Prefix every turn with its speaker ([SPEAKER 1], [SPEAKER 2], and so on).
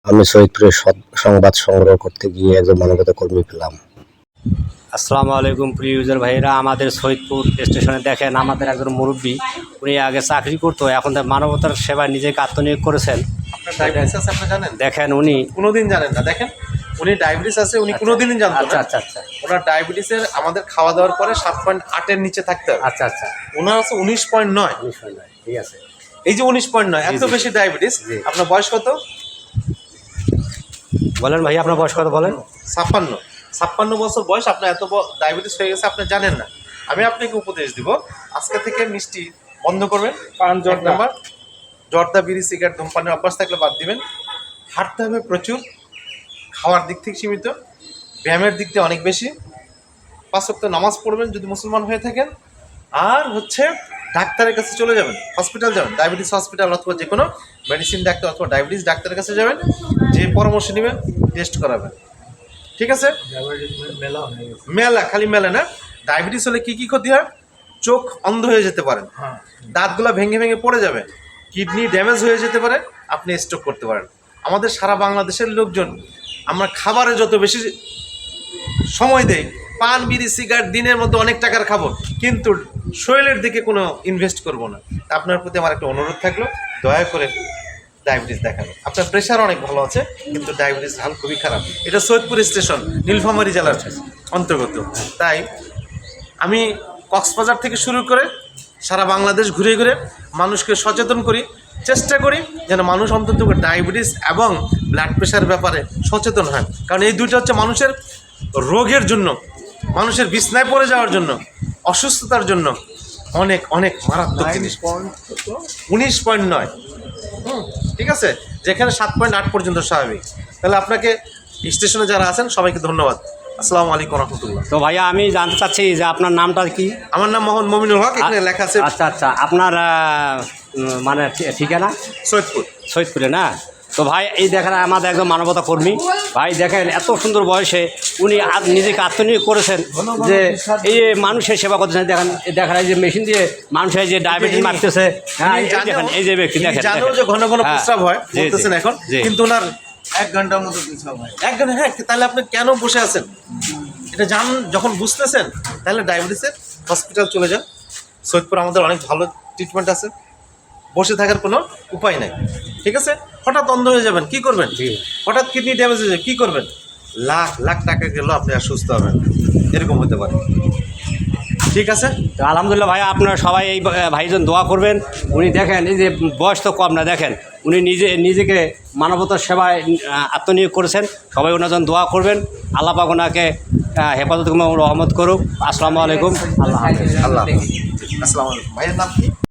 [SPEAKER 1] আমি সৈয়দপুরের সংবাদ সংগ্রহ করতে গিয়ে একজন মানবতা কর্মী পেলাম।
[SPEAKER 2] আসসালামু আলাইকুম প্রিয় ইউজার ভাইরা, আমাদের সৈয়দপুর স্টেশনে দেখেন আমাদের একজন মুরব্বী, উনি আগে চাকরি করতো, এখন তার মানবতার সেবায় নিজেকে আত্মনিয়োগ করেছেন।
[SPEAKER 3] আপনার ডায়াবেটিস আছে, আপনি জানেন?
[SPEAKER 2] দেখেন উনি
[SPEAKER 3] কোনোদিন জানেন না। দেখেন উনি ডায়াবেটিস আছে, উনি কোনোদিনই জানতো
[SPEAKER 2] আচ্ছা
[SPEAKER 3] না।
[SPEAKER 2] আচ্ছা আচ্ছা
[SPEAKER 3] ওনার ডায়াবেটিসের আমাদের খাওয়া দাওয়ার পরে 7.8-এর নিচে থাকতে হবে।
[SPEAKER 2] আচ্ছা আচ্ছা
[SPEAKER 3] ওনার আছে 19.9।
[SPEAKER 2] ঠিক আছে।
[SPEAKER 3] এই যে 19.9 এত বেশি ডায়াবেটিস।
[SPEAKER 2] জি।
[SPEAKER 3] আপনার বয়স কত?
[SPEAKER 2] বলেন ভাই, আপনার বয়স কত বলেন?
[SPEAKER 3] 56 বছর বয়স, আপনার এত ডায়াবেটিস হয়ে গেছে, আপনি জানেন না। আমি আপনাকে উপদেশ দিব, আজকে থেকে মিষ্টি বন্ধ করবেন। পান, জর্দা, বিড়ি, সিগারেট, ধূমপানের অভ্যাস থাকলে বাদ দিবেন। হাঁটতে হবে প্রচুর, খাওয়ার দিক থেকে সীমিত, ব্যায়ামের দিক থেকে অনেক বেশি। 5 ওয়াক্ত নামাজ পড়বেন যদি মুসলমান হয়ে থাকেন। আর হচ্ছে ডাক্তারের কাছে চলে যাবেন, হসপিটাল যাবেন, ডায়াবেটিস হসপিটাল অথবা যে কোনো মেডিসিন ডাক্তার অথবা ডায়াবেটিস ডাক্তারের কাছে যাবেন, যে পরামর্শ নেবেন, টেস্ট করাবেন। ঠিক আছে? মেলা খালি মেলা না, ডায়াবেটিস হলে কি কি ক্ষতি হয়? চোখ অন্ধ হয়ে যেতে পারেন, দাঁতগুলা ভেঙে ভেঙে পড়ে যাবে, কিডনি ড্যামেজ হয়ে যেতে পারে, আপনি স্ট্রোক করতে পারেন। আমাদের সারা বাংলাদেশের লোকজন আমরা খাবারে যত বেশি সময় দেই, পান, বিড়ি, সিগারেট দিনের মধ্যে অনেক টাকার খাবো, কিন্তু শরীরের দিকে কোনো ইনভেস্ট করব না। আপনার প্রতি আমার একটা অনুরোধ থাকলো, দয়া করে ডায়াবেটিস দেখানো। আপনার প্রেশার অনেক ভালো আছে, কিন্তু ডায়াবেটিস হাল খুবই খারাপ। এটা সৈয়দপুর স্টেশন, নীলফামারী জেলার অন্তর্গত। তাই আমি কক্সবাজার থেকে শুরু করে সারা বাংলাদেশ ঘুরে ঘুরে মানুষকে সচেতন করি, চেষ্টা করি যেন মানুষ অন্তত ডায়াবেটিস এবং ব্লাড প্রেশার ব্যাপারে সচেতন হয়। কারণ এই দুইটা হচ্ছে মানুষের রোগের জন্য, মানুষের বিছনায় পড়ে যাওয়ার জন্য, অসুস্থতার জন্য অনেক অনেক মারাত্মক জিনিস। 19.9, ঠিক আছে, যেখানে 7.8 পর্যন্ত স্বাভাবিক। তাহলে আপনাকে স্টেশনে যারা আছেন সবাইকে ধন্যবাদ। আসসালামু আলাইকুম রহমতুল্লাহ।
[SPEAKER 2] তো ভাইয়া আমি জানতে চাচ্ছি যে আপনার নামটা কি?
[SPEAKER 3] আমার নাম মোহাম্মদ মমিনুল হক, এখানে লেখা আছে।
[SPEAKER 2] আচ্ছা আচ্ছা, আপনার মানে ঠিকানা? সৈয়দপুরে না? তো ভাই এই দেখেন আমাদের একজন মানবতা কর্মী ভাই, দেখেন এত সুন্দর বয়সে উনি নিজেকে আত্মনিয়োগ করেছেন যে এই মানুষের সেবা করতেছেন। দেখেন দেখেন এই যে মেশিন দিয়ে মানুষের যে ডায়াবেটিস মারতেছে, হ্যাঁ দেখেন এই যে ব্যক্তি দেখেন
[SPEAKER 3] জানো যে ঘন ঘন
[SPEAKER 2] হ্যাঁ,
[SPEAKER 3] প্রস্রাব হয়
[SPEAKER 2] জি,
[SPEAKER 3] বলতেছেন এখন,
[SPEAKER 2] জি।
[SPEAKER 3] কিন্তু ওনার 1 ঘন্টার মতো প্রস্রাব হয়। 1 ঘন্টা? হ্যাঁ, তাহলে আপনি কেন বসে আছেন? এটা জান, যখন বুঝতেছেন তাহলে ডায়াবেটিসের হসপিটাল চলে যান। সৈয়দপুর আমাদের অনেক ভালো ট্রিটমেন্ট আছে, বসে থাকার কোনো উপায় নাই। ঠিক আছে? হঠাৎ অন্ধ হয়ে যাবেন, কি করবেন? হঠাৎ কিডনি ড্যামেজ হয়ে যাবে, কি করবেন? লাখ লাখ টাকা গেলেও আপনি আর সুস্থ হবেন, এরকম হতে পারে। ঠিক আছে?
[SPEAKER 2] তো আলহামদুলিল্লাহ ভাই, আপনারা সবাই এই ভাইজন দোয়া করবেন। উনি দেখেন এই যে বয়স তো কম না, দেখেন উনি নিজেকে মানবতার সেবায় আত্মনিয়োগ করেছেন। সবাই ওনার জন্য দোয়া করবেন। আল্লাহ পাক ওনাকে হেফাজত রহমত করুক। আসসালামু আলাইকুম। আল্লাহ হাফেজ।
[SPEAKER 3] আল্লাহ হাফেজ। আসসালামু আলাইকুম। ভাইয়ের নাম কি?